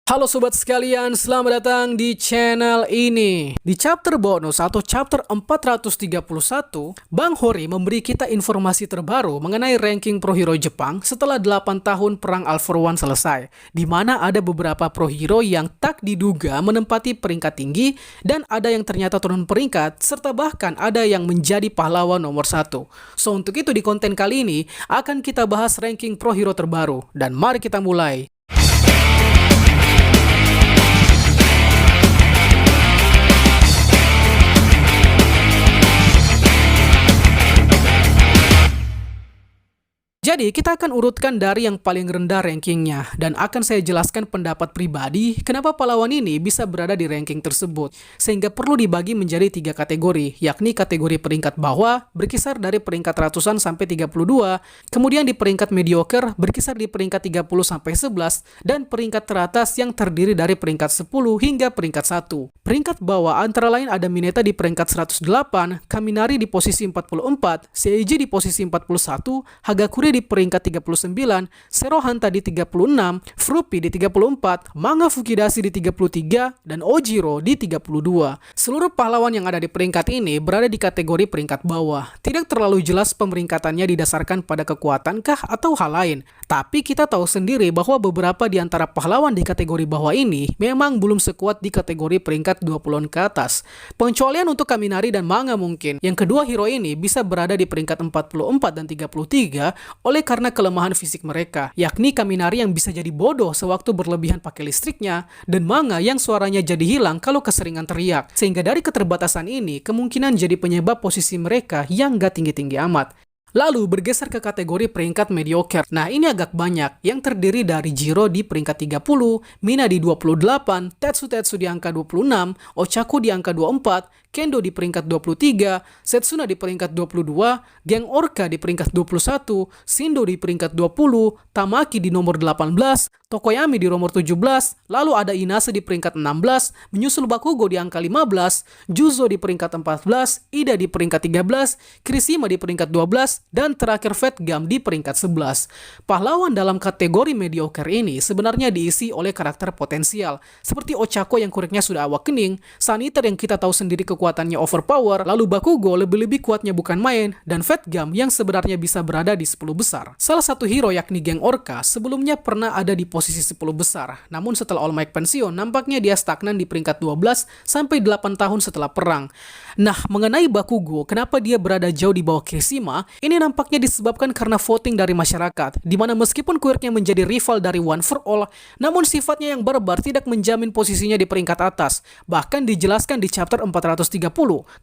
Halo sobat sekalian, selamat datang di channel ini. Di chapter bonus atau chapter 431, Bang Hori memberi kita informasi terbaru mengenai ranking pro hero Jepang setelah 8 tahun perang All for One selesai, di mana ada beberapa pro hero yang tak diduga menempati peringkat tinggi dan ada yang ternyata turun peringkat, serta bahkan ada yang menjadi pahlawan nomor 1. So untuk itu di konten kali ini akan kita bahas ranking pro hero terbaru, dan mari kita mulai. Jadi, kita akan urutkan dari yang paling rendah rankingnya, dan akan saya jelaskan pendapat pribadi kenapa pahlawan ini bisa berada di ranking tersebut, sehingga perlu dibagi menjadi 3 kategori, yakni kategori peringkat bawah, berkisar dari peringkat ratusan sampai 32, kemudian di peringkat mediocre, berkisar di peringkat 30 sampai 11, dan peringkat teratas yang terdiri dari peringkat 10 hingga peringkat 1. Peringkat bawah antara lain ada Mineta di peringkat 108, Kaminari di posisi 44, Seiji di posisi 41, Hagakure di peringkat 39, Zero Hanta di 36, Fruppy di 34, Manga Fukidashi di 33, dan Ojiro di 32. Seluruh pahlawan yang ada di peringkat ini berada di kategori peringkat bawah. Tidak terlalu jelas pemeringkatannya didasarkan pada kekuatankah atau hal lain. Tapi kita tahu sendiri bahwa beberapa di antara pahlawan di kategori bawah ini memang belum sekuat di kategori peringkat 20-an ke atas. Pengecualian untuk Kaminari dan Manga mungkin. Yang kedua hero ini bisa berada di peringkat 44 dan 33 oleh karena kelemahan fisik mereka, yakni Kaminari yang bisa jadi bodoh sewaktu berlebihan pakai listriknya, dan Manga yang suaranya jadi hilang kalau keseringan teriak. Sehingga dari keterbatasan ini, kemungkinan jadi penyebab posisi mereka yang gak tinggi-tinggi amat. Lalu bergeser ke kategori peringkat mediocre. Nah ini agak banyak, yang terdiri dari Jiro di peringkat 30, Mina di 28, Tetsu di angka 26, Ochaku di angka 24, Kendo di peringkat 23, Setsuna di peringkat 22, Geng Orca di peringkat 21, Shindo di peringkat 20, Tamaki di nomor 18, Tokoyami di nomor 17, lalu ada Inase di peringkat 16, menyusul Bakugo di angka 15, Juzo di peringkat 14, Ida di peringkat 13, Kirishima di peringkat 12, dan terakhir Fat Gum di peringkat 11. Pahlawan dalam kategori mediocre ini sebenarnya diisi oleh karakter potensial, seperti Ochako yang kureknya sudah awakening, Sun Eater yang kita tahu sendiri kekuatannya overpower, lalu Bakugo lebih-lebih kuatnya bukan main, dan Fat Gum yang sebenarnya bisa berada di 10 besar. Salah satu hero yakni Geng Orca sebelumnya pernah ada di posisi 10 besar, namun setelah All Might pensiun, nampaknya dia stagnan di peringkat 12 sampai 8 tahun setelah perang. Nah, mengenai Bakugo, kenapa dia berada jauh di bawah Kirishima, ini nampaknya disebabkan karena voting dari masyarakat, di mana meskipun quirknya menjadi rival dari One for All, namun sifatnya yang barbar tidak menjamin posisinya di peringkat atas. Bahkan dijelaskan di chapter 430,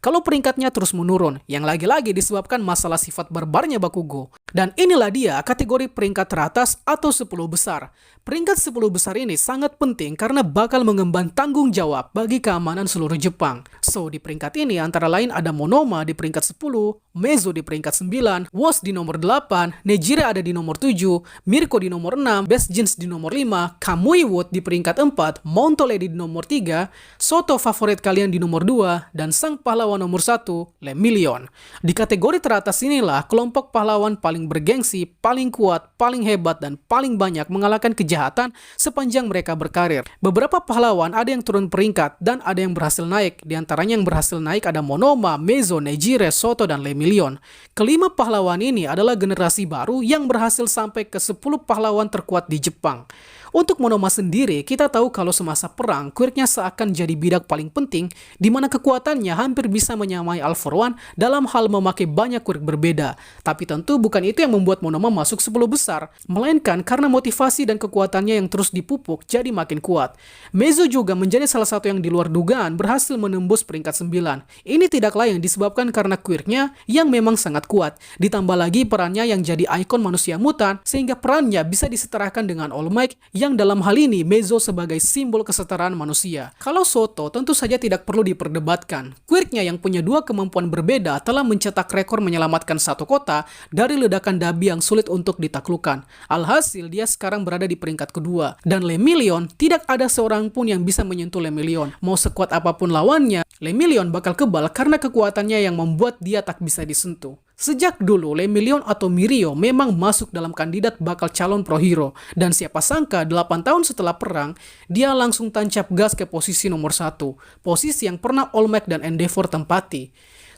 kalau peringkatnya terus menurun, yang lagi-lagi disebabkan masalah sifat barbarnya Bakugo. Dan inilah dia kategori peringkat teratas atau 10 besar. Peringkat 10 besar ini sangat penting karena bakal mengemban tanggung jawab bagi keamanan seluruh Jepang. So, di peringkat ini antara lain ada Monoma di peringkat 10, Meizo di peringkat 9, Woz di nomor 8, Nejire ada di nomor 7, Mirko di nomor 6, Best Jeans di nomor 5, Kamui Wood di peringkat 4, Montoledi di nomor 3, Soto favorit kalian di nomor 2, dan sang pahlawan nomor 1, Lemillion. Di kategori teratas inilah kelompok pahlawan paling bergengsi, paling kuat, paling hebat, dan paling banyak mengalahkan kejahatan sepanjang mereka berkarir. Beberapa pahlawan ada yang turun peringkat dan ada yang berhasil naik. Di antaranya yang berhasil naik ada Monoma, Meizo, Nejire, Soto, dan Lemillion. Kelima pahlawan ini adalah generasi baru yang berhasil sampai ke 10 pahlawan terkuat di Jepang. Untuk Monoma sendiri, kita tahu kalau semasa perang, quirknya seakan jadi bidak paling penting, di mana kekuatannya hampir bisa menyamai All for One dalam hal memakai banyak quirk berbeda. Tapi tentu bukan itu yang membuat Monoma masuk 10 besar, melainkan karena motivasi dan kekuatannya yang terus dipupuk jadi makin kuat. Meizo juga menjadi salah satu yang di luar dugaan berhasil menembus peringkat 9. Ini tidak lain disebabkan karena quirknya yang memang sangat kuat, ditambah lagi perannya yang jadi ikon manusia mutan, sehingga perannya bisa disetarakan dengan All Might, yang dalam hal ini Meizo sebagai simbol kesetaraan manusia. Kalau Soto tentu saja tidak perlu diperdebatkan. Quirknya yang punya dua kemampuan berbeda telah mencetak rekor menyelamatkan satu kota dari ledakan Dabi yang sulit untuk ditaklukkan. Alhasil dia sekarang berada di peringkat kedua. Dan Lemillion, tidak ada seorang pun yang bisa menyentuh Lemillion. Mau sekuat apapun lawannya, Le Million bakal kebal karena kekuatannya yang membuat dia tak bisa disentuh. Sejak dulu, Le Million atau Mirio memang masuk dalam kandidat bakal calon pro hero. Dan siapa sangka 8 tahun setelah perang, dia langsung tancap gas ke posisi nomor 1. Posisi yang pernah All Might dan Endeavor tempati.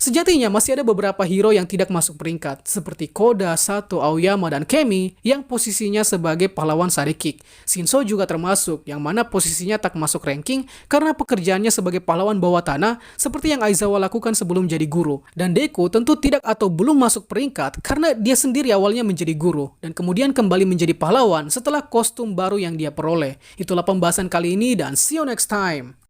Sejatinya masih ada beberapa hero yang tidak masuk peringkat, seperti Koda, Sato, Aoyama, dan Kemi yang posisinya sebagai pahlawan Sidekick. Shinso juga termasuk, yang mana posisinya tak masuk ranking karena pekerjaannya sebagai pahlawan bawah tanah seperti yang Aizawa lakukan sebelum jadi guru. Dan Deku tentu tidak atau belum masuk peringkat karena dia sendiri awalnya menjadi guru dan kemudian kembali menjadi pahlawan setelah kostum baru yang dia peroleh. Itulah pembahasan kali ini dan see you next time.